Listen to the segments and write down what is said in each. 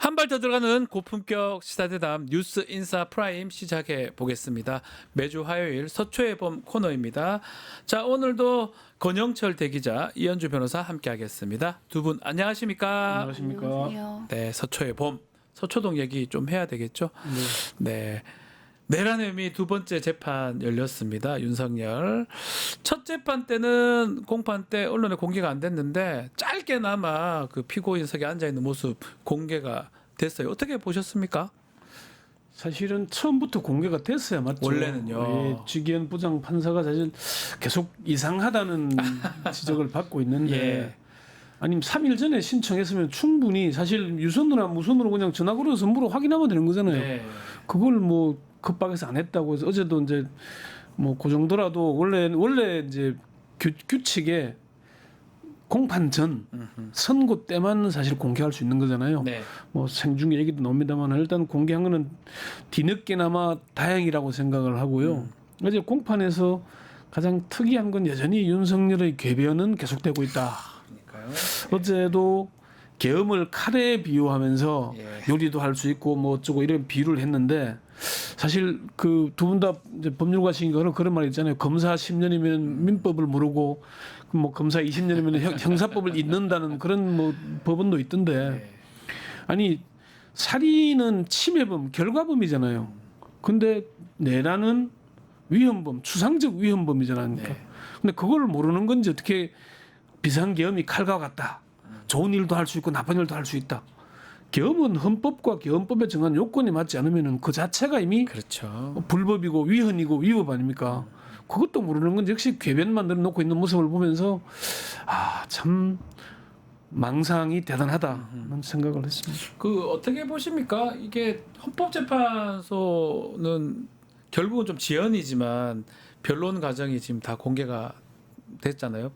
한 발 더 들어가는 고품격 시사대담 뉴스 인사 프라임 시작해 보겠습니다. 매주 화요일 서초의 봄 코너입니다. 자, 오늘도 권영철 대기자, 이현주 변호사 함께하겠습니다. 두 분 안녕하십니까? 안녕하십니까? 안녕하세요. 네, 서초의 봄, 서초동 얘기 좀 해야 되겠죠? 네. 내란 혐의 두 번째 재판 열렸습니다. 윤석열 첫 재판 때는 공판 때 언론에 공개가 안 됐는데 짧게나마 그 피고인석에 앉아 있는 모습 공개가 됐어요. 어떻게 보셨습니까? 사실은 처음부터 공개가 됐어야 맞죠. 원래는요. 예, 지기현 부장 판사가 사실 계속 이상하다는 지적을 받고 있는데 예. 아니면 3일 전에 신청했으면 충분히 사실 유선으로 무선으로 그냥 전화 걸어서 선물로 확인하면 되는 거잖아요. 네. 그걸 뭐 급박해서 안 했다고 해서 어제도 이제 뭐 그 정도라도 원래 이제 규칙에 공판 전 선고 때만 사실 공개할 수 있는 거잖아요. 네. 뭐 생중계 얘기도 나옵니다만 일단 공개한 거는 뒤늦게나마 다행이라고 생각을 하고요. 어제 공판에서 가장 특이한 건 여전히 윤석열의 궤변은 계속되고 있다. 그러니까요. 어제도 계엄을 칼에 비유하면서 예. 요리도 할 수 있고 뭐 어쩌고 이런 비유를 했는데 사실 그 두 분 다 법률가신 거는 그런 말 있잖아요. 검사 10년이면 민법을 모르고 뭐 검사 20년이면 형사법을 잊는다는 그런 뭐 법원도 있던데 네. 아니 살인은 침해범 결과범이잖아요. 근데 내란은 위헌범 추상적 위헌범이잖아요. 네. 근데 그걸 모르는 건지 어떻게 비상계엄이 칼과 같다. 좋은 일도 할 수 있고 나쁜 일도 할 수 있다. 계엄은 헌법과 계엄법에 정한 요건이 맞지 않으면 그 자체가 이미 그렇죠. 불법이고 위헌이고 위법 아닙니까? 그것도 모르는 건 역시 궤변 만들어 놓고 있는 모습을 보면서 참 망상이 대단하다는 생각을 했습니다. 그 어떻게 보십니까? 이게 헌법재판소는 결국은 좀 지연이지만 변론 과정이 지금 다 공개가 됐잖아요.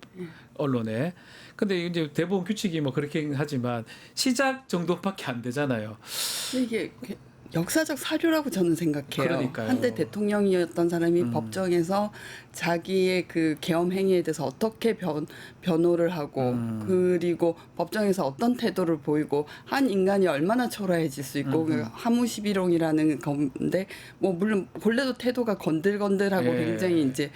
언론에. 근데 이제 대법원 규칙이 뭐 그렇게 하지만 시작 정도밖에 안 되잖아요. 근데 이게 역사적 사료라고 저는 생각해요. 그러니까요. 한때 대통령이었던 사람이 법정에서 자기의 그 계엄 행위에 대해서 어떻게 변호를 하고 그리고 법정에서 어떤 태도를 보이고 한 인간이 얼마나 초라해질 수 있고 그 하무시비롱이라는 건데 뭐 물론 본래도 태도가 건들건들하고 예. 굉장히 이제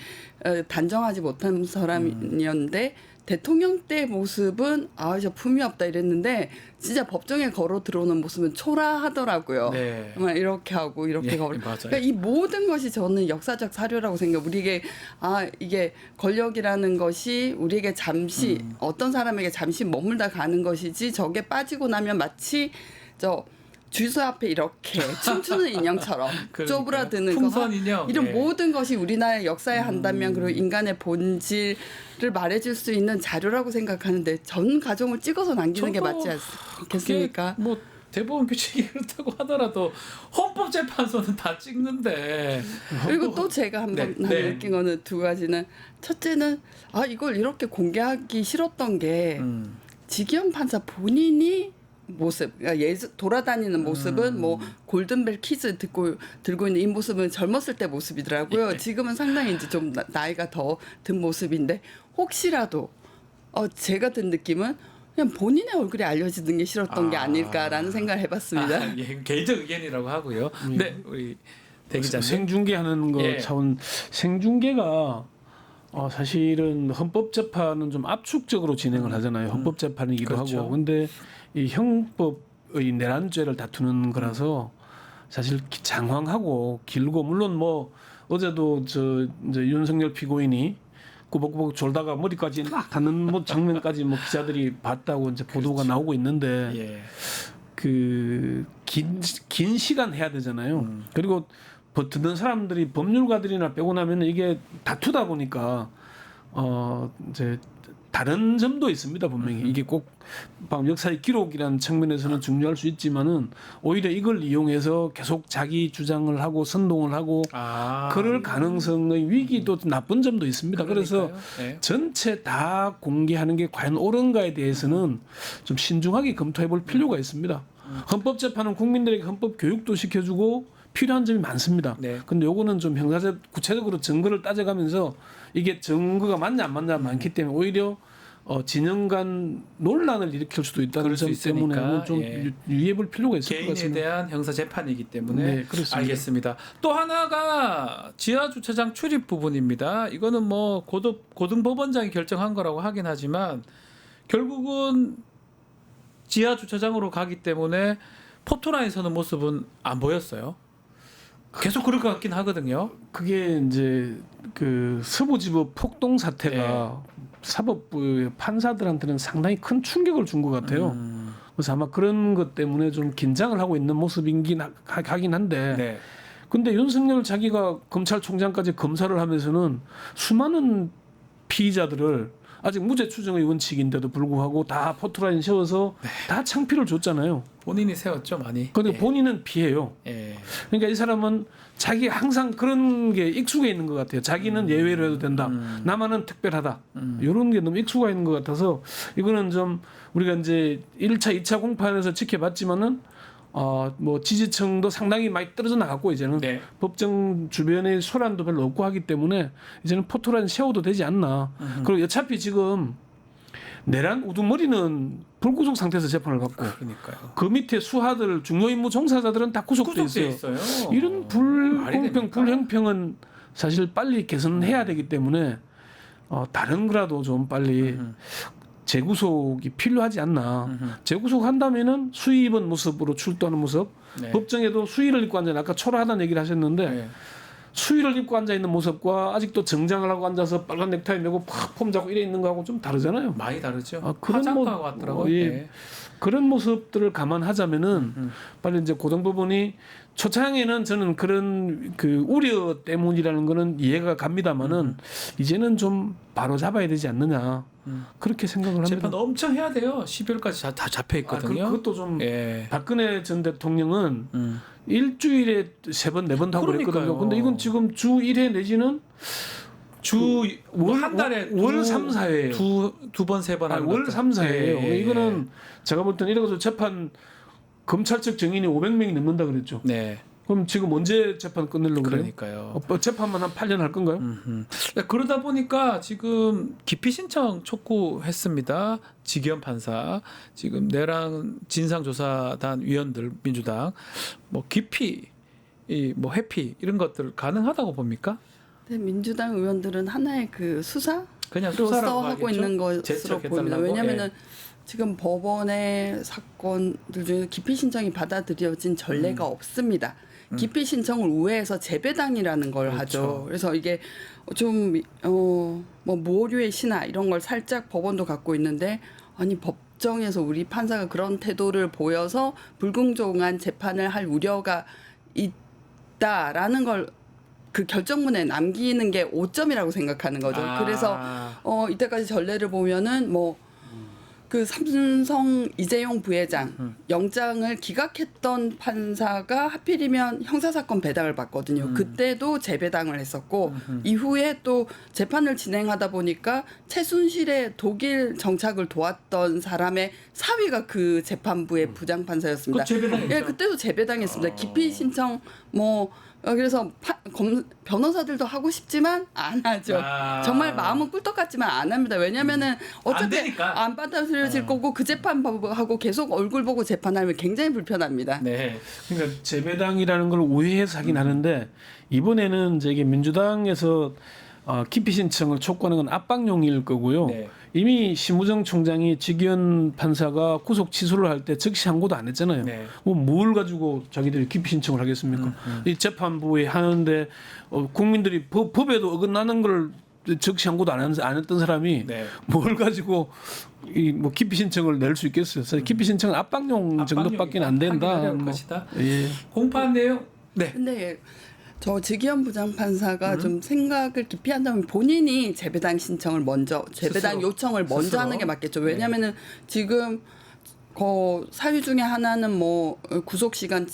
단정하지 못한 사람이었는데 대통령 때 모습은 저 품이 없다 이랬는데 진짜 법정에 걸어 들어오는 모습은 초라하더라고요. 네. 정말 이렇게 하고 이렇게 예, 걸어. 맞아요. 그러니까 이 모든 것이 저는 역사적 사료라고 생각해요. 우리에게 이게 권력이라는 것이 우리에게 잠시 어떤 사람에게 잠시 머물다 가는 것이지 저게 빠지고 나면 마치 주소 앞에 이렇게 춤추는 인형처럼 그러니까요. 쪼그라드는 풍선 인형. 이런 예. 모든 것이 우리나라의 역사에 한다면 그리고 인간의 본질을 말해줄 수 있는 자료라고 생각하는데 전 가정을 찍어서 남기는 게 저도 맞지 않겠습니까? 그게 뭐 대법원 규칙이 그렇다고 하더라도 헌법재판소는 다 찍는데 그리고 또 제가 한번 네. 느낀 거는 두 가지는 첫째는 이걸 이렇게 공개하기 싫었던 게 지기현 판사 본인이 모습, 그러니까 돌아다니는 모습은 뭐 골든벨 키즈 들고 있는 이 모습은 젊었을 때 모습이더라고요. 지금은 상당히 이제 좀 나이가 더 든 모습인데 혹시라도 제가 든 느낌은 그냥 본인의 얼굴이 알려지는 게 싫었던 게 아닐까라는 생각을 해봤습니다. 예, 개인적 의견이라고 하고요. 네, 우리 대기자님. 생중계하는 거 예. 차원 생중계가 사실은 헌법재판은 좀 압축적으로 진행을 하잖아요. 헌법재판이기도 그렇죠. 하고. 근데 이 형법의 내란죄를 다투는 거라서 사실 장황하고 길고 물론 뭐 어제도 이제 윤석열 피고인이 꾸벅꾸벅 졸다가 머리까지 막 닿는 뭐 장면까지 뭐 기자들이 봤다고 이제 보도가 나오고 있는데 예. 그 긴 시간 해야 되잖아요. 그리고 듣는 사람들이 법률가들이나 빼고 나면 이게 다투다 보니까 이제 다른 점도 있습니다. 분명히 이게 꼭 역사의 기록이라는 측면에서는 중요할 수 있지만은 오히려 이걸 이용해서 계속 자기 주장을 하고 선동을 하고 그럴 가능성의 위기도 나쁜 점도 있습니다. 그래서 네. 전체 다 공개하는 게 과연 옳은가에 대해서는 좀 신중하게 검토해 볼 필요가 있습니다. 헌법재판은 국민들에게 헌법 교육도 시켜주고 필요한 점이 많습니다. 네. 근데 요거는 좀 형사적 구체적으로 증거를 따져가면서 이게 증거가 맞냐 안 맞냐 많기 때문에 오히려 진영 간 논란을 일으킬 수도 있다는 그럴 수 점 있으니까, 때문에 좀 예. 유의해볼 필요가 있을 것 개인에 같습니다. 대한 형사 재판이기 때문에 네, 그렇습니다. 알겠습니다. 또 하나가 지하 주차장 출입 부분입니다. 이거는 뭐 고등법원장이 결정한 거라고 하긴 하지만 결국은 지하 주차장으로 가기 때문에 포토라인 서는 모습은 안 보였어요. 계속 그럴 것 같긴 하거든요. 그게 이제 그 서부지법 폭동 사태가 사법부의 판사들한테는 상당히 큰 충격을 준 것 같아요. 그래서 아마 그런 것 때문에 좀 긴장을 하고 있는 모습이긴 하긴 한데 네. 근데 윤석열 자기가 검찰총장까지 검사를 하면서는 수많은 피의자들을 아직 무죄 추정의 원칙인데도 불구하고 다 포토라인 세워서 다 창피를 줬잖아요. 본인이 세웠죠 많이. 근데 예. 본인은 피해요. 예. 그러니까 이 사람은 자기 항상 그런 게 익숙해 있는 것 같아요. 자기는 예외로 해도 된다. 나만은 특별하다. 이런 게 너무 익숙해 있는 것 같아서 이거는 좀 우리가 이제 1차, 2차 공판에서 지켜봤지만은 뭐 지지층도 상당히 많이 떨어져 나갔고 이제는 네. 법정 주변에 소란도 별로 없고 하기 때문에 이제는 포토라인 세워도 되지 않나. 그리고 어차피 지금 내란 우두머리는 불구속 상태에서 재판을 받고 그러니까요. 그 밑에 수하들 중요 임무 종사자들은 다 구속돼 구속돼 있어요. 있어요. 이런 말이 불공평, 됩니까? 불형평은 사실 빨리 개선해야 되기 때문에 다른 거라도 좀 빨리 재구속이 필요하지 않나. 재구속한다면은 수의 입은 모습으로 출두하는 모습. 네. 법정에도 수의를 입고 앉아. 아까 초라하다는 얘기를 하셨는데 네. 수의를 입고 앉아 있는 모습과 아직도 정장을 하고 앉아서 빨간 넥타이 메고 팍 폼 잡고 이래 있는 거하고 좀 다르잖아요. 많이 다르죠. 그런 화장과 같더라고요. 예. 네. 그런 모습들을 감안하자면은 빨리 이제 고등법원이 초창에는 저는 그런 그 우려 때문이라는 거는 이해가 갑니다만은 이제는 좀 바로 잡아야 되지 않느냐 그렇게 생각을 합니다. 재판 엄청 해야 돼요. 12월까지 다 잡혀 있거든요. 그것도 좀 예. 박근혜 전 대통령은 일주일에 3번, 4번 하고 그랬거든요. 그러니까요. 근데 이건 지금 주 1회 내지는 한 달에 월 3, 4회예요. 두 번, 세 번 하는 월 것도. 3, 4회예요. 예. 이거는 제가 볼 때는 이래가지고 재판 검찰 측 증인이 500명이 넘는다 그랬죠. 네. 그럼 지금 언제 재판 끝내려고 그래요? 그러니까요. 재판만 한 8년 할 건가요? 그러다 보니까 지금 기피 신청 촉구했습니다. 지기현 판사, 지금 내란 진상조사단 위원들 민주당 뭐 기피, 뭐 회피 이런 것들 가능하다고 봅니까? 네, 민주당 의원들은 하나의 그 수사? 그냥 로서 수사라고 하고 하겠죠? 있는 것으로 제척해달라고? 보입니다. 왜냐하면은 예. 지금 법원의 사건들 중에 기피 신청이 받아들여진 전례가 없습니다. 기피 신청을 우회해서 재배당이라는 걸 그렇죠. 하죠. 그래서 이게 좀 뭐 모류의 신화 이런 걸 살짝 법원도 갖고 있는데 아니 법정에서 우리 판사가 그런 태도를 보여서 불공정한 재판을 할 우려가 있다라는 걸 그 결정문에 남기는 게 오점이라고 생각하는 거죠. 그래서 이때까지 전례를 보면은 뭐 그 삼성 이재용 부회장 영장을 기각했던 판사가 하필이면 형사사건 배당을 받거든요. 그때도 재배당을 했었고 이후에 또 재판을 진행하다 보니까 최순실의 독일 정착을 도왔던 사람의 사위가 그 재판부의 부장판사였습니다. 그 재배당했죠? 예, 그때도 재배당했습니다. 기피 신청 뭐 그래서 변호사들도 하고 싶지만 안 하죠. 정말 마음은 꿀떡 같지만 안 합니다. 왜냐면은 어차피 안 받아들여질 거고 그 재판하고 계속 얼굴 보고 재판하면 굉장히 불편합니다. 네. 그러니까 재배당이라는 걸 오해해서 하긴 하는데 이번에는 이제 이게 민주당에서 기피 신청을 촉구하는 건 압박용일 거고요. 네. 이미 심우정 총장이 지기현 판사가 구속 취소를 할 때 즉시 항고도 안 했잖아요. 네. 뭘 가지고 자기들이 기피 신청을 하겠습니까? 이 재판부에 하는데 국민들이 법에도 어긋나는 걸 즉시 항고도 안 했던 사람이 네. 뭘 가지고 이 뭐 기피 신청을 낼 수 있겠어요? 사실 기피 신청은 압박용 정도밖에 안 된다. 하긴 것이다. 예. 공판 내용. 네. 근데 저 지기현 부장판사가 좀 생각을 깊이 한다면 본인이 재배당 신청을 먼저 재배당 스스로. 요청을 먼저 스스로. 하는 게 맞겠죠. 왜냐하면은 지금 그 사유 중에 하나는 뭐 구속 시간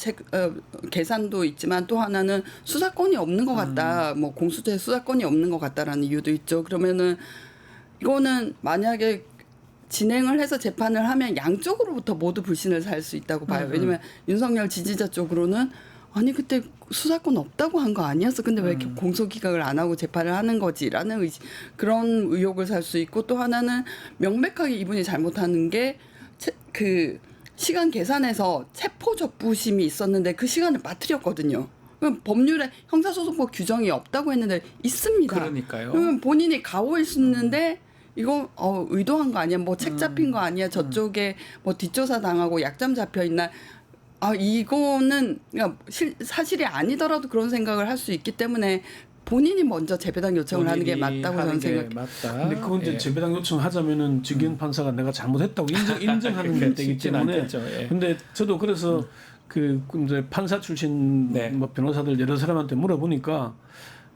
계산도 있지만 또 하나는 수사권이 없는 것 같다. 뭐 공수처에 수사권이 없는 것 같다라는 이유도 있죠. 그러면은 이거는 만약에 진행을 해서 재판을 하면 양쪽으로부터 모두 불신을 살 수 있다고 봐요. 왜냐하면 윤석열 지지자 쪽으로는 아니 그때 수사권 없다고 한 거 아니었어. 근데 왜 이렇게 공소기각을 안 하고 재판을 하는 거지라는 그런 의혹을 살 수 있고 또 하나는 명백하게 이분이 잘못하는 게 그 시간 계산에서 체포 적부심이 있었는데 그 시간을 빠뜨렸거든요. 그럼 법률에 형사소송법 규정이 없다고 했는데 있습니다. 그러니까요. 그러면 본인이 가오일 수 있는데 이거 의도한 거 아니야? 뭐 책 잡힌 거 아니야? 저쪽에 뭐 뒷조사 당하고 약점 잡혀 있나? 이거는 그러니까 사실이 아니더라도 그런 생각을 할 수 있기 때문에 본인이 먼저 재배당 요청을 하는 게 맞다고 저는 생각해요. 맞다. 근데 그건 이제 예. 재배당 요청하자면은 직위원 판사가 내가 잘못했다고 인정하는 게 되기 쉽진 때문에. 않겠죠. 예. 근데 저도 그래서 그 이제 판사 출신 네. 뭐 변호사들 여러 사람한테 물어보니까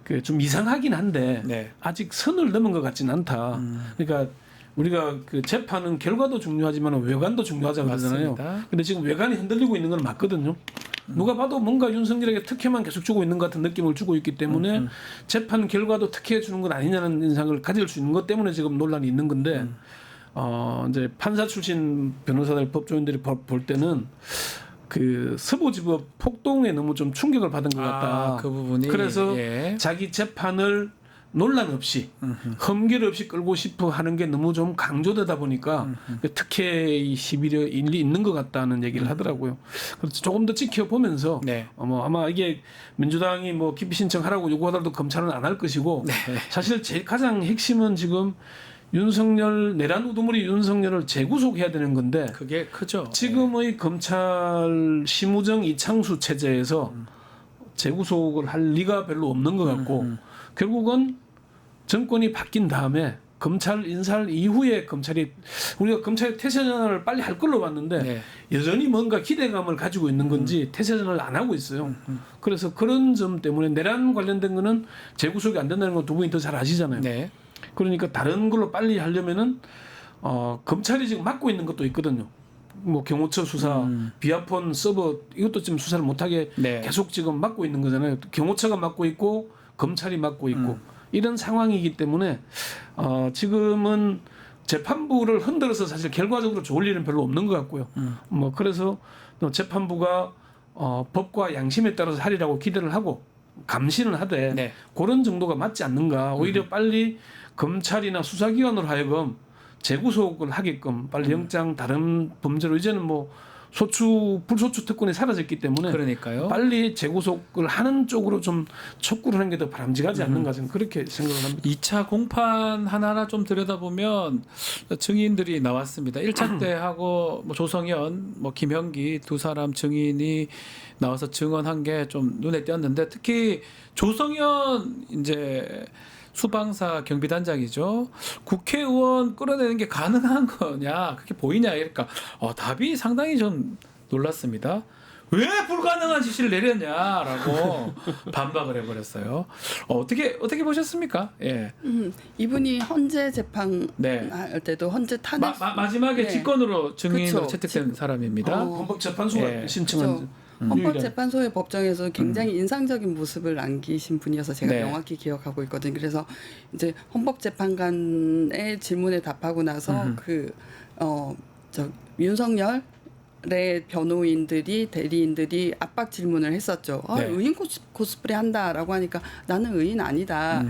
그 좀 이상하긴 한데 네. 아직 선을 넘은 것 같지는 않다. 그러니까 우리가 그 재판은 결과도 중요하지만 외관도 중요하자 그러잖아요. 맞습니다. 근데 지금 외관이 흔들리고 있는 건 맞거든요. 누가 봐도 뭔가 윤석열에게 특혜만 계속 주고 있는 것 같은 느낌을 주고 있기 때문에 재판 결과도 특혜 주는 건 아니냐는 인상을 가질 수 있는 것 때문에 지금 논란이 있는 건데 이제 판사 출신 변호사들 법조인들이 볼 때는 그 서부지법 폭동에 너무 좀 충격을 받은 것 같다. 그 부분이 그래서 예. 자기 재판을 논란 없이 흠결 없이 끌고 싶어 하는 게 너무 좀 강조되다 보니까 그 특혜의 시비를 일리 있는 것 같다는 얘기를 하더라고요. 그래서 조금 더 지켜보면서 네. 아마 이게 민주당이 뭐 기피 신청하라고 요구하더라도 검찰은 안 할 것이고 네. 사실 제일 가장 핵심은 지금 윤석열 내란 우두머리 윤석열을 재구속해야 되는 건데 그게 크죠. 지금의 검찰 심우정 이창수 체제에서 재구속을 할 리가 별로 없는 것 같고 결국은 정권이 바뀐 다음에 검찰 인사할 이후에 검찰이 우리가 검찰의 태세전환을 빨리 할 걸로 봤는데 네. 여전히 뭔가 기대감을 가지고 있는 건지 태세전환을 안 하고 있어요. 그래서 그런 점 때문에 내란 관련된 거는 재구속이 안 된다는 건 두 분이 더 잘 아시잖아요. 네. 그러니까 다른 걸로 빨리 하려면은 검찰이 지금 맡고 있는 것도 있거든요. 뭐 경호처 수사, 비아폰 서버 이것도 지금 수사를 못하게 네. 계속 지금 맡고 있는 거잖아요. 경호처가 맡고 있고 검찰이 맡고 있고 이런 상황이기 때문에 지금은 재판부를 흔들어서 사실 결과적으로 좋을 일은 별로 없는 것 같고요. 뭐 그래서 또 재판부가 법과 양심에 따라서 하리라고 기대를 하고 감시는 하되 네. 그런 정도가 맞지 않는가. 오히려 빨리 검찰이나 수사기관으로 하여금 재구속을 하게끔 빨리 영장 다른 범죄로 이제는 뭐 불소추 특권이 사라졌기 때문에 그러니까요. 빨리 재구속을 하는 쪽으로 좀 촉구를 하는 게 더 바람직하지 않는가 저는 그렇게 생각을 합니다. 2차 공판 하나하나 좀 들여다보면 증인들이 나왔습니다. 1차 때 하고 뭐 조성현, 뭐 김형기 두 사람 증인이 나와서 증언한 게 좀 눈에 띄었는데 특히 조성현 이제 수방사 경비단장이죠. 국회의원 끌어내는 게 가능한 거냐 그게 보이냐 이러니까 답이 상당히 좀 놀랐습니다. 왜 불가능한 지시를 내렸냐라고 반박을 해버렸어요. 어떻게 보셨습니까? 예. 이분이 헌재 재판 네. 할 때도 헌재 탄핵 마지막에 네. 직권으로 증인으로 그쵸. 채택된 사람입니다. 헌법재판소가 예. 신청한 그렇죠. 헌법재판소의 법정에서 굉장히 인상적인 모습을 남기신 분이어서 제가 네. 명확히 기억하고 있거든요. 그래서 이제 헌법재판관의 질문에 답하고 나서 윤석열의 변호인들이 대리인들이 압박 질문을 했었죠. 네. 의인 코스프레 한다라고 하니까 나는 의인 아니다.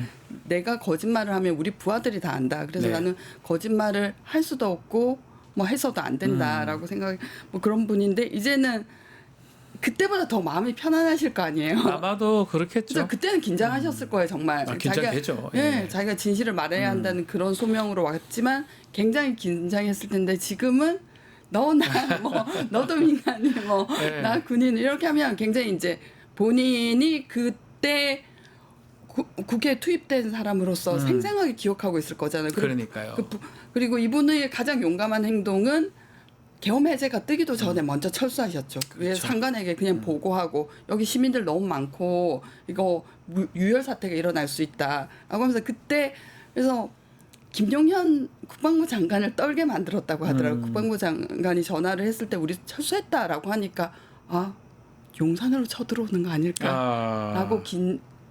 내가 거짓말을 하면 우리 부하들이 다 안다. 그래서 네. 나는 거짓말을 할 수도 없고 뭐 해서도 안 된다라고 생각. 뭐 그런 분인데 이제는 그때보다 더 마음이 편안하실 거 아니에요. 아마도 그렇겠죠. 진짜 그때는 긴장하셨을 거예요, 정말. 긴장되죠. 예, 예. 자기가 진실을 말해야 한다는 그런 소명으로 왔지만 굉장히 긴장했을 텐데 지금은 너도 민간인 예. 나 군인 이렇게 하면 굉장히 이제 본인이 그때 국회에 투입된 사람으로서 생생하게 기억하고 있을 거잖아요. 그러니까요. 그리고 이분의 가장 용감한 행동은 계엄 해제가 뜨기도 전에 먼저 철수하셨죠. 그래서 장관에게 그냥 보고하고 여기 시민들 너무 많고 이거 유혈 사태가 일어날 수 있다라고 하면서 그때 그래서 김용현 국방부 장관을 떨게 만들었다고 하더라고요. 국방부 장관이 전화를 했을 때 우리 철수했다라고 하니까 용산으로 쳐들어오는 거 아닐까라고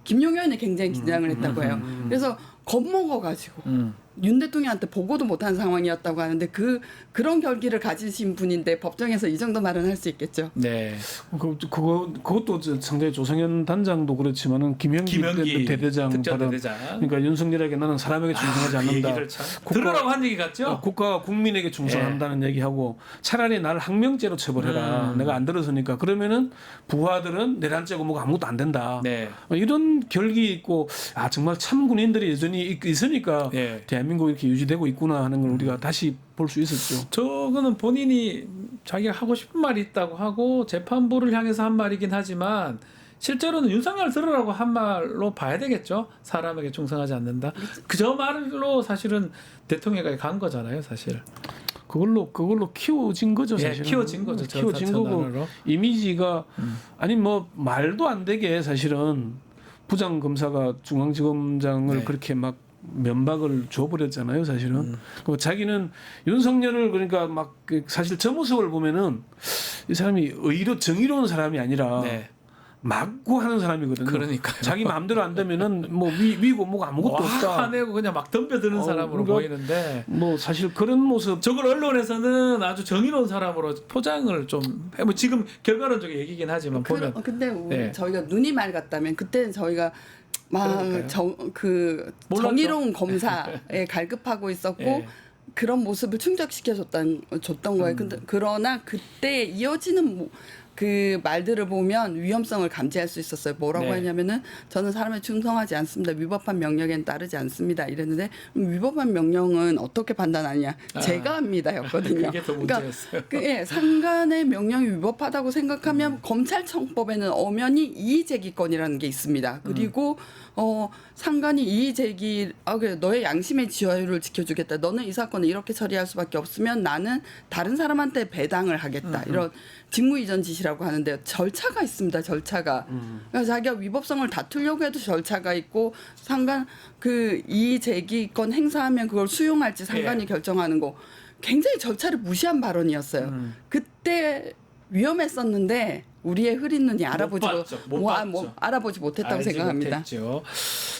김용현이 굉장히 긴장을 했다고 해요. 그래서 겁먹어가지고 윤 대통령한테 보고도 못한 상황이었다고 하는데 그런 결기를 가지신 분인데 법정에서 이 정도 말은 할 수 있겠죠. 네. 그것도 상당히 조성현 단장도 그렇지만은 김현기 대대장 특전대대장. 그러니까 윤석열에게 나는 사람에게 충성하지 않는다. 얘기를 참 들으라고 한 얘기 같죠? 국가가 국민에게 충성한다는 얘기하고 차라리 나를 항명죄로 처벌해라. 내가 안 들어서니까 그러면은 부하들은 내란죄고 뭐가 아무것도 안 된다. 네. 이런 결기 있고 정말 참 군인들이 여전히 있으니까 네. 대한민국이 이렇게 유지되고 있구나 하는 걸 우리가 다시 볼 수 있었죠. 저거는 본인이 자기가 하고 싶은 말이 있다고 하고 재판부를 향해서 한 말이긴 하지만 실제로는 윤석열 들으라고 한 말로 봐야 되겠죠. 사람에게 충성하지 않는다. 그저 말로 사실은 대통령까지 간 거잖아요, 사실. 그걸로 키워진 거죠, 예, 사실은. 키워진 거죠. 키워진 거고 이미지가 아니 뭐 말도 안 되게 사실은 부장 검사가 중앙지검장을 네. 그렇게 막 면박을 줘버렸잖아요, 사실은. 그리고 자기는 윤석열을 그러니까 막 사실 저 모습을 보면은 이 사람이 정의로운 사람이 아니라 네. 막고 하는 사람이거든요. 그러니까요. 자기 마음대로 안 되면은 뭐 위고 뭐가 아무것도 없다. 화내고 그냥 막 덤벼드는 사람으로 그러니까 보이는데 뭐 사실 그런 모습 저걸 언론에서는 아주 정의로운 사람으로 포장을 좀 해. 뭐 지금 결과론적인 얘기긴 하지만 보면 근데 네. 저희가 눈이 맑았다면 그때는 저희가 막 몰랐죠. 정의로운 검사에 갈급하고 있었고 예. 그런 모습을 충족시켜 줬던 거예요. 근데 그러나 그때 이어지는 그 말들을 보면 위험성을 감지할 수 있었어요. 뭐라고 네. 하냐면은 저는 사람에 충성하지 않습니다. 위법한 명령에는 따르지 않습니다. 이랬는데 위법한 명령은 어떻게 판단하냐? 제가 합니다였거든요. 그게 더 문제였어요. 예, 상관의 명령이 위법하다고 생각하면 검찰청법에는 엄연히 이의제기권이라는 게 있습니다. 그리고 상관이 이의제기 그래, 너의 양심의 자유를 지켜주겠다. 너는 이 사건을 이렇게 처리할 수밖에 없으면 나는 다른 사람한테 배당을 하겠다. 이런 직무이전 지시라고 하는데요. 절차가 있습니다. 절차가. 그러니까 자기가 위법성을 다투려고 해도 절차가 있고 상관 그 이의제기권 행사하면 그걸 수용할지 상관이 결정하는 거. 굉장히 절차를 무시한 발언이었어요. 그때 위험했었는데 우리의 흐린 눈이 알아보지 못했다고 생각합니다. 못했죠.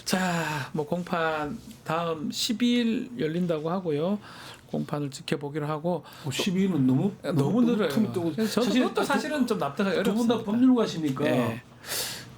자, 뭐 공판 다음 12일 열린다고 하고요. 공판을 지켜보기로 하고 12일은 너무 늘어요. 그래서 저도 그것도 사실은 좀 납득하기 어렵습니다. 두 분 다 법률가시니까 네.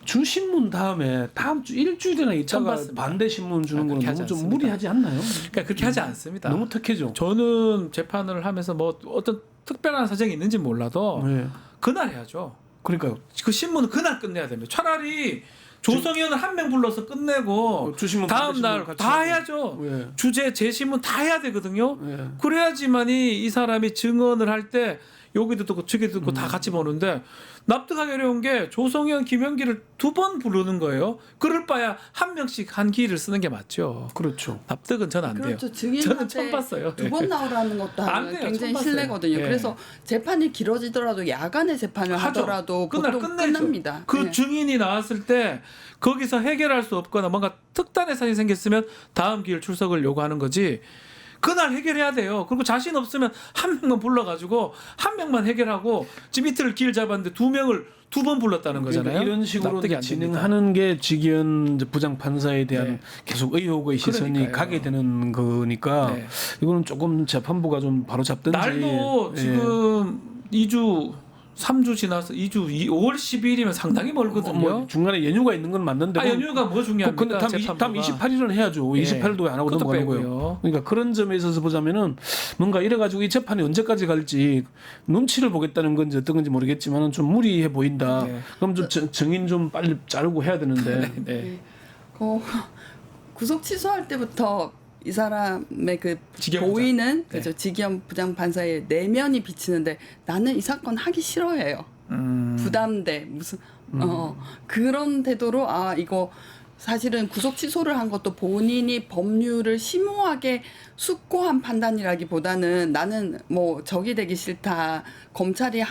주신문 다음에 다음 주 일주일이나 있다가 반대 신문 주는 거는 너무 좀 무리하지 않나요? 그러니까 그렇게 하지 않습니다. 너무 특혜죠. 저는 재판을 하면서 뭐 어떤 특별한 사정이 있는지 몰라도 네. 그날 해야죠. 그러니까요. 그 신문은 그날 끝내야 됩니다. 차라리 조성현을 한 명 불러서 끝내고 주신문 다음 날 같이 다 하고. 해야죠. 예. 주제 재신문 다 해야 되거든요. 예. 그래야지만이 이 사람이 증언을 할 때 여기도 듣고 저기도 듣고 다 같이 보는데 납득하기 어려운 게 조성현, 김현기를 두 번 부르는 거예요. 그럴 바야 한 명씩 한 기를 쓰는 게 맞죠. 그렇죠. 납득은 전 안 돼요. 그렇죠. 저는 처음 봤어요. 두 번 나오라는 것도 안 돼요. 굉장히 처음 신뢰거든요. 봤어요. 그래서 재판이 길어지더라도 야간에 재판을 하죠. 하더라도 그날 보통 끝내죠. 끝납니다. 그 네. 증인이 나왔을 때 거기서 해결할 수 없거나 뭔가 특단의 사안이 생겼으면 다음 기일 출석을 요구하는 거지. 그날 해결해야 돼요. 그리고 자신 없으면 한 명만 불러가지고 한 명만 해결하고 지금 이틀 기일 잡았는데 두 명을 두 번 불렀다는 거잖아요. 그러니까 이런 식으로 납득이 안 됩니다. 진행하는 게 직위원 부장 판사에 대한 네. 계속 의혹의 시선이 그러니까요. 가게 되는 거니까 네. 이거는 조금 재판부가 좀 바로 잡든지. 날도 예. 지금 2주 3주 지나서 5월 12일이면 상당히 멀거든요. 뭐 중간에 연휴가 있는 건 맞는데. 연휴가 뭐 중요합니까? 근데 다음 28일은 해야죠. 예. 28일도 왜 안 하고 그것도 넘어가는 빼고요. 거예요. 그러니까 그런 점에 있어서 보자면은 뭔가 이래가지고 이 재판이 언제까지 갈지 눈치를 보겠다는 건지 어떤 건지 모르겠지만은 좀 무리해 보인다. 네. 그럼 좀 정인 좀 빨리 자르고 해야 되는데. 네. 구속 취소할 때부터 이 사람의 그 직영 보이는 부장. 그죠 직영 부장 판사의 내면이 비치는데 나는 이 사건 하기 싫어해요. 부담돼 무슨 그런 태도로 이거 사실은 구속 취소를 한 것도 본인이 법률을 심오하게 숙고한 판단이라기보다는 나는 뭐 적이 되기 싫다. 검찰이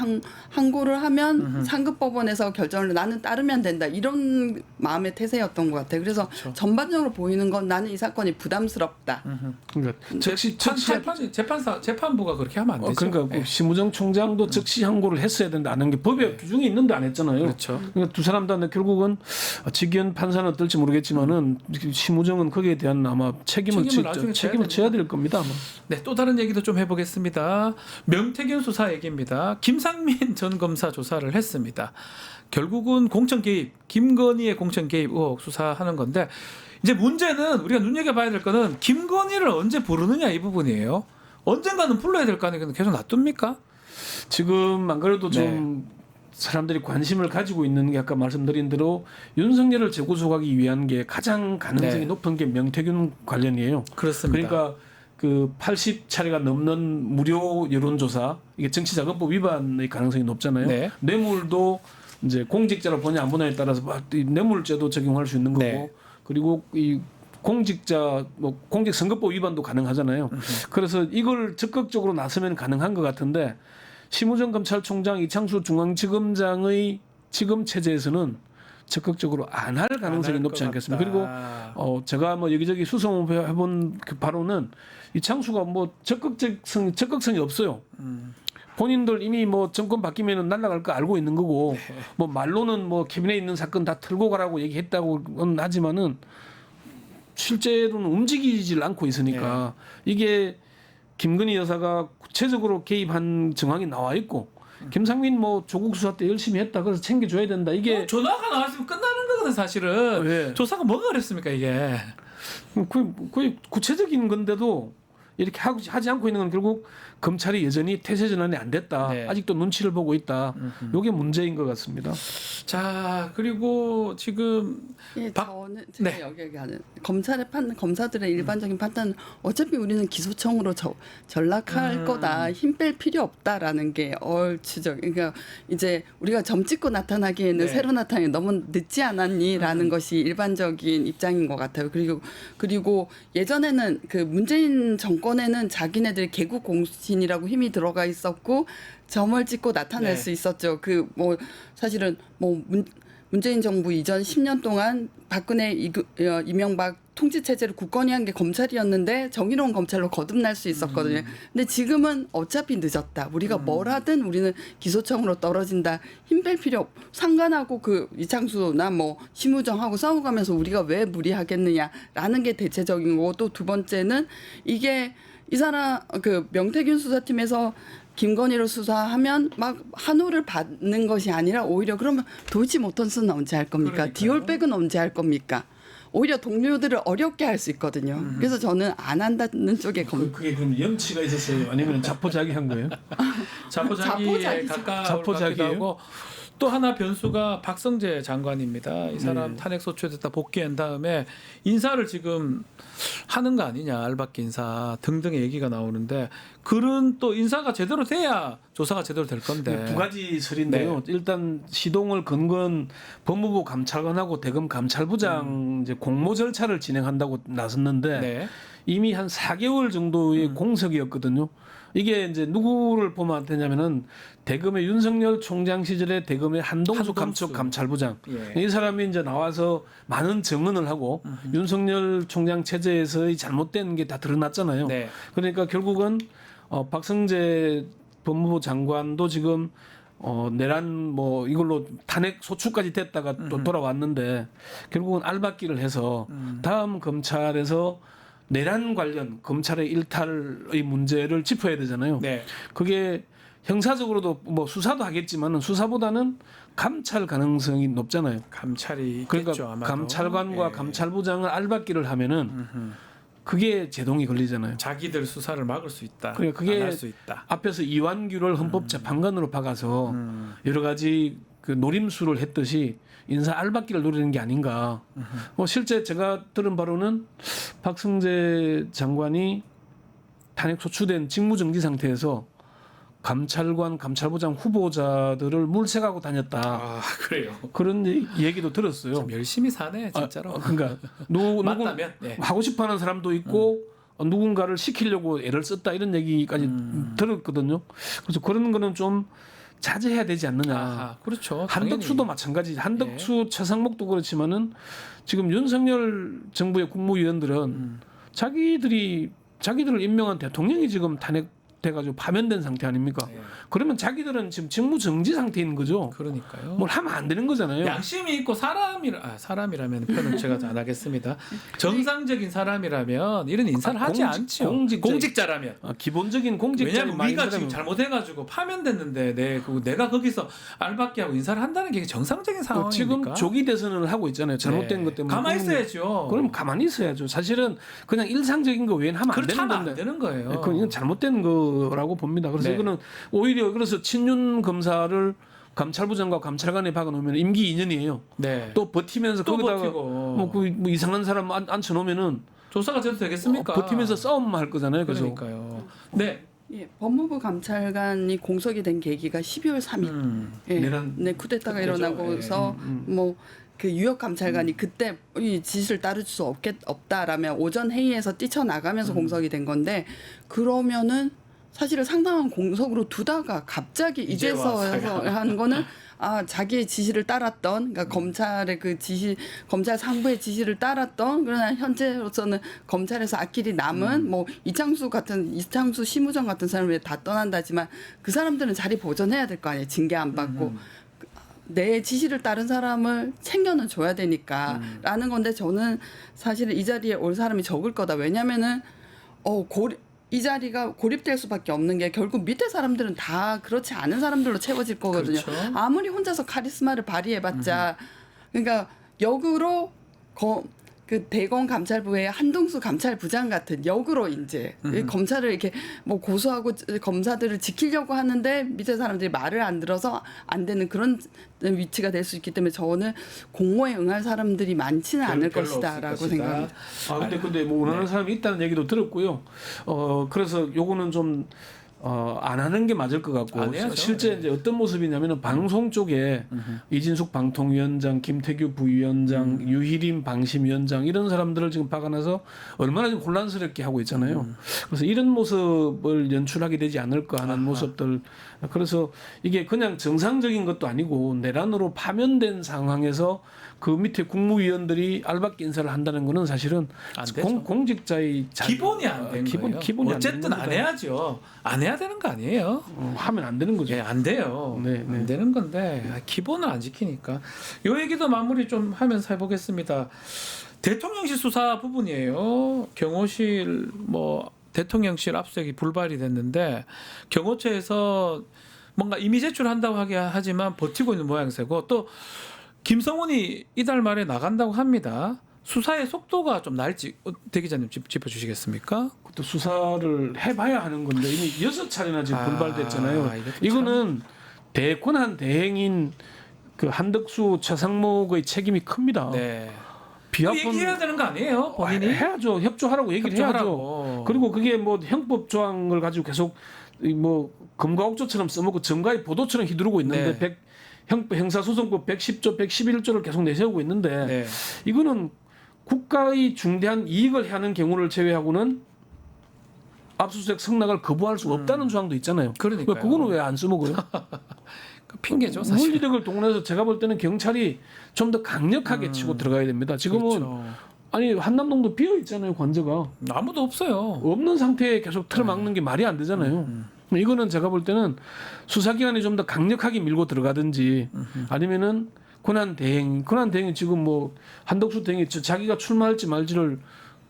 항고를 하면 상급법원에서 결정을 나는 따르면 된다. 이런 마음의 태세였던 것 같아요. 그래서 그렇죠. 전반적으로 보이는 건 나는 이 사건이 부담스럽다. 그러니까 재판부가 그렇게 하면 안 되죠. 그러니까 네. 심우정 총장도 즉시 항고를 했어야 된다는 게 법에 규정이 있는데 안 했잖아요. 그렇죠. 그러니까 두 사람 다 결국은 직위원 판사는 어떨지 모르겠지만은 심우정은 거기에 대한 아마 책임을 나중에 져야 될 겁니다. 아마. 네, 또 다른 얘기도 좀 해보겠습니다. 명태균 수사 얘기입니다. 김상민 전 검사 조사를 했습니다. 결국은 공천 개입, 김건희의 공천 개입 의혹 수사하는 건데 이제 문제는 우리가 눈여겨봐야 될 거는 김건희를 언제 부르느냐 이 부분이에요. 언젠가는 불러야 될 거 아니에요. 계속 놔둡니까? 지금 안 그래도 좀 사람들이 관심을 가지고 있는 게 아까 말씀드린 대로 윤석열을 재구속하기 위한 게 가장 가능성이 높은 게 명태균 관련이에요. 그렇습니다. 그러니까 그 80차례가 넘는 무료 여론조사 이게 정치자금법 위반의 가능성이 높잖아요. 네. 뇌물도 이제 공직자로 보냐 안 보냐에 따라서 이 뇌물죄도 적용할 수 있는 거고 네. 그리고 이 공직자 뭐 공직선거법 위반도 가능하잖아요. 그래서 이걸 적극적으로 나서면 가능한 것 같은데 심우정 검찰총장 이창수 중앙지검장의 지금 체제에서는 적극적으로 안 할 가능성이 높지 않겠습니까? 그리고 제가 뭐 여기저기 수송해본 그 바로는 이창수가 뭐 적극성이 없어요. 본인들 이미 뭐 정권 바뀌면은 날아갈 거 알고 있는 거고 뭐 말로는 뭐 캐비넷에 있는 사건 다 털고 가라고 얘기했다고는 하지만은 실제로는 움직이질 않고 있으니까 이게 김건희 여사가 구체적으로 개입한 정황이 나와 있고 김상민 뭐 조국 수사 때 열심히 했다 그래서 챙겨줘야 된다 이게 전화가 나왔으면 끝나는 거거든 사실은. 네. 조사가 뭐가 그랬습니까 이게? 거의 구체적인 건데도 이렇게 하지 않고 있는 건 결국 검찰이 여전히 태세 전환이 안 됐다. 네. 아직도 눈치를 보고 있다. 이게 문제인 것 같습니다. 자 그리고 지금 예, 저는 제가 여기 얘기하는 검찰의 검사들의 일반적인 판단은 어차피 우리는 기소청으로 전락할 거다, 힘 뺄 필요 없다라는 게 얼추적. 그러니까 이제 우리가 점 찍고 나타나기에는 새로 나타나기 너무 늦지 않았니라는 것이 일반적인 입장인 것 같아요. 그리고 예전에는 그 문재인 정권에는 자기네들 개국 공신이라고 힘이 들어가 있었고 점을 찍고 나타낼 수 있었죠. 그 뭐 사실은 뭐 문재인 정부 이전 10년 동안 박근혜 이명박 통치 체제를 굳건히 한 게 검찰이었는데 정의로운 검찰로 거듭날 수 있었거든요. 근데 지금은 어차피 늦었다. 우리가 뭘 하든 우리는 기소청으로 떨어진다. 힘 뺄 필요 상관하고 그 이창수나 뭐 심우정하고 싸워가면서 우리가 왜 무리하겠느냐라는 게 대체적인 거고 또 두 번째는 이게 이 사람 그 명태균 수사팀에서 김건희를 수사하면 막 한호를 받는 것이 아니라 오히려 그러면 도이치모터스는 언제 할 겁니까? 디올백은 언제 할 겁니까? 오히려 동료들을 어렵게 할 수 있거든요. 그래서 저는 안 한다는 쪽에 그게 그럼 염치가 있었어요? 아니면 자포자기한 거예요? 자포자기에 가까울 것 같기도 하고 또 하나 변수가 박성재 장관입니다. 이 사람 탄핵 소추됐다 복귀한 다음에 인사를 지금 하는 거 아니냐, 알박기 인사 등등의 얘기가 나오는데 글은 또 인사가 제대로 돼야 조사가 제대로 될 건데 두 가지 설인데요. 일단 시동을 건 건 법무부 감찰관하고 대검 감찰부장 이제 공모 절차를 진행한다고 나섰는데 이미 한 4개월 정도의 공석이었거든요. 이게 이제 누구를 보면 안 되냐면은 대검의 윤석열 총장 시절에 대검의 한동수 감찰부장 이 사람이 이제 나와서 많은 증언을 하고 윤석열 총장 체제에서의 잘못된 게 다 드러났잖아요. 그러니까 결국은 박성재 법무부 장관도 지금 내란 뭐 이걸로 탄핵 소추까지 됐다가 또 돌아왔는데 결국은 알박기를 해서 다음 검찰에서 내란 관련 검찰의 일탈의 문제를 짚어야 되잖아요. 그게 형사적으로도 뭐 수사도 하겠지만은 수사보다는 감찰 가능성이 높잖아요. 감찰이 그러니까 있겠죠, 아마도. 감찰관과 감찰부장을 알박기를 하면은 그게 제동이 걸리잖아요. 자기들 수사를 막을 수 있다. 그러니까 그게 안 할 수 있다. 앞에서 이완규를 헌법재판관으로 박아서 여러 가지 그 노림수를 했듯이 인사 알박기를 노리는 게 아닌가. 뭐 실제 제가 들은 바로는 박성재 장관이 탄핵 소추된 직무정지 상태에서 감찰관, 감찰부장 후보자들을 물색하고 다녔다. 아 그래요. 그런 얘기도 들었어요. 참 열심히 사네 진짜로. 그러니까 누구 맞다면 하고 싶어하는 사람도 있고 누군가를 시키려고 애를 썼다 이런 얘기까지 들었거든요. 그래서 그런 거는 좀 자제해야 되지 않느냐. 아하, 그렇죠. 한덕수도 당연히. 마찬가지. 한덕수, 최상목도 그렇지만은 지금 윤석열 정부의 국무위원들은 자기들을 임명한 대통령이 지금 탄핵 돼가지고 파면된 상태 아닙니까? 네. 그러면 자기들은 지금 직무 정지 상태인 거죠. 그러니까요. 뭘 하면 안 되는 거잖아요. 양심이 있고 사람이라면 표현은 제가 안 하겠습니다. 정상적인 사람이라면 이런 인사를 하지 않죠. 공직자라면. 기본적인 공직자. 왜냐하면 우리가 지금 잘못해가지고 파면됐는데 내가 거기서 알박기 하고 인사를 한다는 게 정상적인 상황이니까. 지금 조기 대선을 하고 있잖아요. 잘못된 네. 것 때문에. 가만히 있어야죠. 그럼 가만히 있어야죠. 사실은 그냥 일상적인 거 외에는 하면 안 그렇게 되는 하면 건데. 안 되는 거예요. 네, 그건 이건 잘못된 거라고 봅니다. 그래서 네. 이거는 오히려 그래서 친윤 검사를 감찰부장과 감찰관에 박아놓으면 임기 2년이에요. 네. 또 버티면서 또 거기다가 버티고. 뭐 이상한 사람 앉혀놓으면은 조사가 돼도 되겠습니까? 버티면서 싸움만 할 거잖아요. 계속. 그러니까요. 네. 예, 법무부 감찰관이 공석이 된 계기가 12월 3일. 예, 내란 네, 쿠데타가 그때죠. 일어나고서 뭐 그 유역 감찰관이 그때 이 지시를 따를 수 없다라면 오전 회의에서 뛰쳐나가면서 공석이 된 건데 그러면은 사실은 상당한 공석으로 두다가 갑자기 이제 이제서 와서야. 하는 거는 자기의 지시를 따랐던 그러니까 검찰의 그 지시 검찰 상부의 지시를 따랐던 그러나 현재로서는 검찰에서 앞길이 남은 뭐 이창수 심우정 같은 사람이 다 떠난다지만 그 사람들은 자리 보존해야 될 거 아니에요. 징계 안 받고. 내 지시를 따른 사람을 챙겨는 줘야 되니까 라는 건데 저는 사실 이 자리에 올 사람이 적을 거다. 왜냐면은 이 자리가 고립될 수밖에 없는 게 결국 밑에 사람들은 다 그렇지 않은 사람들로 채워질 거거든요. 그렇죠. 아무리 혼자서 카리스마를 발휘해봤자 그러니까 역으로 그 대검 감찰부의 한동수 감찰부장 같은 역으로 이제 검찰을 이렇게 뭐 고소하고 검사들을 지키려고 하는데 밑에 사람들이 말을 안 들어서 안 되는 그런 위치가 될 수 있기 때문에 저는 공모에 응할 사람들이 많지는 않을 별로 것이다라고 없을 생각합니다. 근데 뭐 원하는 사람이 있다는 얘기도 들었고요. 그래서 요거는 좀 안 하는 게 맞을 것 같고 안 해야죠. 실제 이제 어떤 모습이냐면은 방송 쪽에 이진숙 방통위원장, 김태규 부위원장, 유희림 방심위원장 이런 사람들을 지금 박아놔서 얼마나 좀 혼란스럽게 하고 있잖아요. 그래서 이런 모습을 연출하게 되지 않을까 하는 모습들. 그래서 이게 그냥 정상적인 것도 아니고 내란으로 파면된 상황에서 그 밑에 국무위원들이 알박기 인사를 한다는 거는 사실은 안 되죠. 공직자의 기본이 안 된 거예요. 기본이 어쨌든 안 해야죠. 안 해야 되는 거 아니에요. 하면 안 되는 거죠. 예, 안 돼요. 네, 안 되는 건데 기본을 안 지키니까. 요 얘기도 마무리 좀 하면서 해보겠습니다. 대통령실 수사 부분이에요. 경호실 대통령실 압수수색이 불발이 됐는데 경호처에서 뭔가 이미 제출한다고 하지만 버티고 있는 모양새고 또 김성훈이 이달 말에 나간다고 합니다. 수사의 속도가 좀 날지 대기자님 짚어주시겠습니까? 또 수사를 해봐야 하는 건데 이미 6차례나 지금 불발됐잖아요. 이것도 이거는 대권한 대행인 그 한덕수, 최상목의 책임이 큽니다. 네. 비합본 얘기해야 되는 거 아니에요? 본인이 해야죠. 협조하라고 얘기를 협조하라고. 해야죠. 그리고 그게 뭐 형법 조항을 가지고 계속 뭐 검과 옥조처럼 써먹고 정가의 보도처럼 휘두르고 있는데 네. 형사소송법 110조, 111조를 계속 내세우고 있는데 네. 이거는 국가의 중대한 이익을 하는 경우를 제외하고는 압수수색 성낙을 거부할 수 없다는 조항도 있잖아요. 그러니까요. 그거는 왜 안 써먹어요? 그 핑계죠, 사실. 물리력을 동원해서 제가 볼 때는 경찰이 좀 더 강력하게 치고 들어가야 됩니다. 지금은 그렇죠. 아니 한남동도 비어 있잖아요, 관저가. 아무도 없어요. 없는 상태에 계속 틀어막는 게 말이 안 되잖아요. 이거는 제가 볼 때는 수사기관이 좀 더 강력하게 밀고 들어가든지 아니면은 권한대행이 지금 뭐 한덕수 대행이 자기가 출마할지 말지를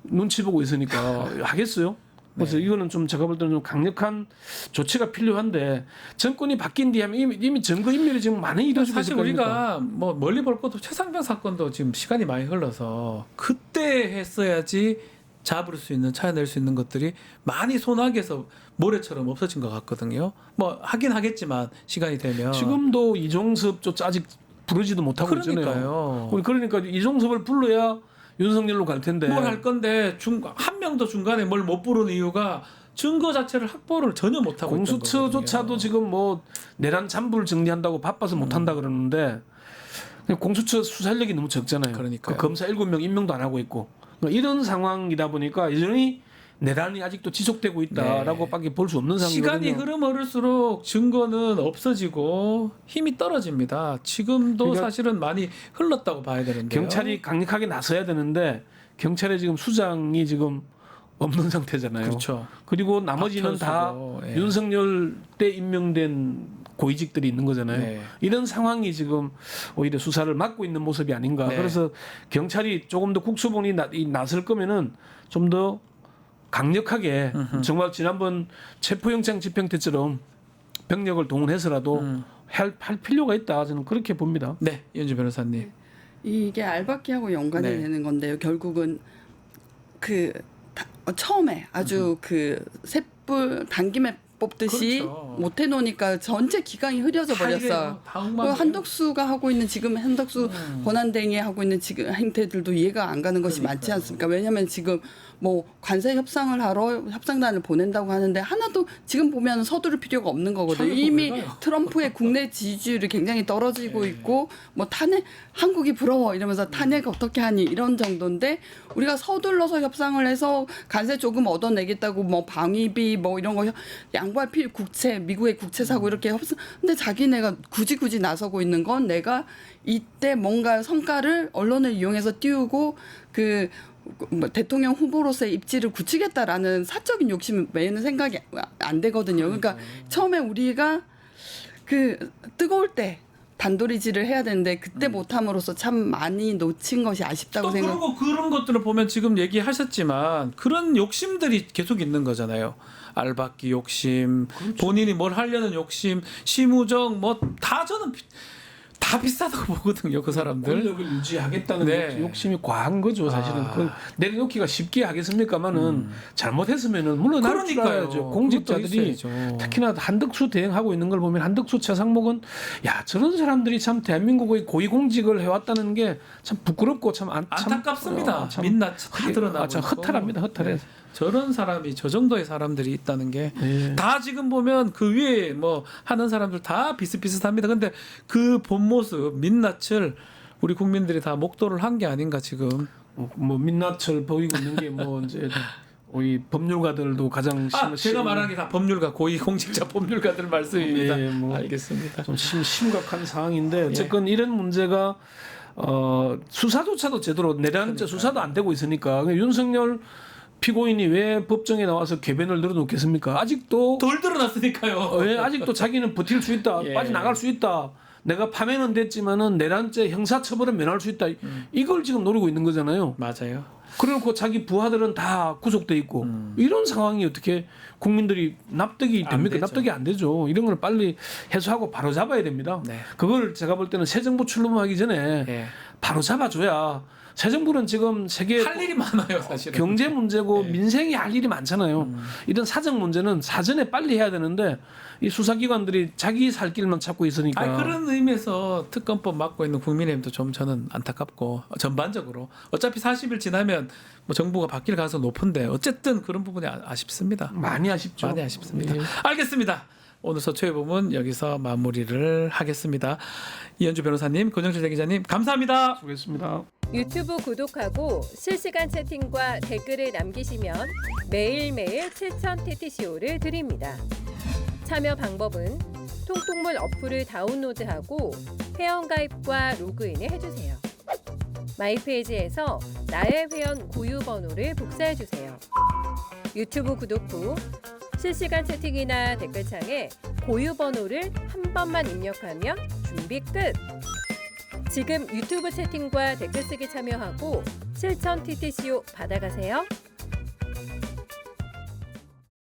눈치 보고 있으니까 하겠어요? 그래서 이거는 좀 제가 볼 때는 좀 강력한 조치가 필요한데 정권이 바뀐 뒤에 하면 이미 증거인멸이 지금 많이 이루어지고 사실 있을 거니까. 우리가 뭐 멀리 볼 것도 최상병 사건도 지금 시간이 많이 흘러서 그때 했어야지 잡을 수 있는 찾아낼 수 있는 것들이 많이 소나기에서 모래처럼 없어진 것 같거든요. 뭐 하긴 하겠지만 시간이 되면 지금도 이종섭조차 아직 부르지도 못하고 있잖아요. 그러니까요. 그러니까 이종섭을 불러야 윤석열로 갈 텐데. 뭘 할 건데 한 명도 중간에 뭘 못 부르는 이유가 증거 자체를 확보를 전혀 못 하고 있던 거거든요. 공수처조차도 지금 뭐 내란 잔부를 정리한다고 바빠서 못 한다 그러는데 공수처 수사력이 너무 적잖아요. 그러니까요. 그 검사 7명 임명도 안 하고 있고 이런 상황이다 보니까 여전히 내란이 아직도 지속되고 있다라고밖에 볼 수 없는 상황이거든요. 시간이 흐를수록 증거는 없어지고 힘이 떨어집니다. 지금도 그러니까 사실은 많이 흘렀다고 봐야 되는데요. 경찰이 강력하게 나서야 되는데 경찰의 지금 수장이 지금 없는 상태잖아요. 그렇죠. 그리고 나머지는 다 박현수고, 예. 윤석열 때 임명된 고위직들이 있는 거잖아요. 네. 이런 상황이 지금 오히려 수사를 막고 있는 모습이 아닌가. 네. 그래서 경찰이 조금 더 국수본이 나설 거면은 좀 더 강력하게 정말 지난번 체포영장 집행 때처럼 병력을 동원해서라도 할 필요가 있다. 저는 그렇게 봅니다. 네, 이현주 변호사님. 이게 알바끼하고 연관이 네. 되는 건데요. 결국은 처음에 아주 그 셋불 당김에 뽑듯이 그렇죠. 못 해놓으니까 전체 기강이 흐려져 버렸어요. 다음만 한덕수가 하고 있는 지금 한덕수 권한대행이 하고 있는 지금 행태들도 이해가 안 가는 것이 많지 않습니까? 왜냐하면 지금 뭐 관세 협상을 하러 협상단을 보낸다고 하는데 하나도 지금 보면 서두를 필요가 없는 거거든요. 차이가 이미 보여요. 트럼프의 국내 지지율이 굉장히 떨어지고 있고 뭐 탄핵 한국이 부러워 이러면서 탄핵 어떻게 하니 이런 정도인데 우리가 서둘러서 협상을 해서 관세 조금 얻어내겠다고 뭐 방위비 뭐 이런 거 양보할 국채 미국의 국채 사고 이렇게 협상 근데 자기네가 굳이 나서고 있는 건 내가 이때 뭔가 성과를 언론을 이용해서 띄우고 뭐 대통령 후보로서의 입지를 굳히겠다라는 사적인 욕심 외에는 생각이 안 되거든요. 그러니까 처음에 우리가 뜨거울 때 단도리질을 해야 되는데 그때 못함으로써 참 많이 놓친 것이 아쉽다고 또 생각. 그리고 그런 것들을 보면 지금 얘기하셨지만 그런 욕심들이 계속 있는 거잖아요. 알박기 욕심, 본인이 뭘 하려는 욕심, 심우정 뭐 다 저는 다 비슷하다고 보거든요. 그 사람들. 권력을 유지하겠다는 네. 욕심이 과한 거죠. 사실은 그걸 내려놓기가 쉽게 하겠습니까마는 잘못했으면은 물론 할 줄 그러니까요. 알아야죠. 공직자들이 그것도 있어야죠. 특히나 한덕수 대행하고 있는 걸 보면 한덕수 최상목은 야 저런 사람들이 참 대한민국의 고위공직을 해왔다는 게 참 부끄럽고 참 안타깝습니다. 참 민낯 다 드러나고 참 있고. 허탈합니다. 허탈해. 네. 저런 사람이 저 정도의 사람들이 있다는 게 네. 다 지금 보면 그 위에 뭐 하는 사람들 다 비슷비슷합니다. 근데 그 본 모습 민낯을 우리 국민들이 다 목도를 한 게 아닌가 지금. 뭐 민낯을 보이고 있는 게 뭐 이제 우리 법률가들도 가장 제가 말하는 게 다 법률가 고위공직자 법률가들 말씀입니다. 예, 뭐 알겠습니다. 좀 심각한 상황인데 어쨌건 이런 문제가 수사조차도 제대로 내란죄 수사도 안 되고 있으니까 윤석열 피고인이 왜 법정에 나와서 궤변을 늘어놓겠습니까? 아직도 덜 드러났으니까요. 왜 아직도 자기는 버틸 수 있다, 예. 빠져나갈 수 있다. 내가 파면은 됐지만은 내란죄 형사처벌은 면할 수 있다. 이걸 지금 노리고 있는 거잖아요. 맞아요. 그래놓고 자기 부하들은 다 구속돼 있고 이런 상황이 어떻게 국민들이 납득이 안 됩니까? 되죠. 납득이 안 되죠. 이런 걸 빨리 해소하고 바로 잡아야 됩니다. 네. 그걸 제가 볼 때는 새 정부 출범하기 전에 예. 바로 잡아줘야 새 정부는 지금 세계 할 일이 많아요, 사실은. 경제 문제고 네. 민생이 할 일이 많잖아요. 이런 사정 문제는 사전에 빨리 해야 되는데 이 수사기관들이 자기 살 길만 찾고 있으니까. 그런 의미에서 특검법 맡고 있는 국민의힘도 좀 저는 안타깝고 전반적으로 어차피 40일 지나면 뭐 정부가 바뀔 가능성이 높은데 어쨌든 그런 부분이 아쉽습니다. 많이 아쉽죠. 많이 아쉽습니다. 예. 알겠습니다. 오늘 서초의 부분 여기서 마무리를 하겠습니다. 이현주 변호사님, 권영철 대기자님 감사합니다. 수고했습니다. 유튜브 구독하고 실시간 채팅과 댓글을 남기시면 매일매일 7,000TTCO를 드립니다. 참여 방법은 통통물 어플을 다운로드하고 회원가입과 로그인을 해주세요. 마이페이지에서 나의 회원 고유 번호를 복사해주세요. 유튜브 구독 후 실시간 채팅이나 댓글창에 고유 번호를 한 번만 입력하면 준비 끝! 지금 유튜브 채팅과 댓글 쓰기 참여하고 7,000TTCO 받아가세요.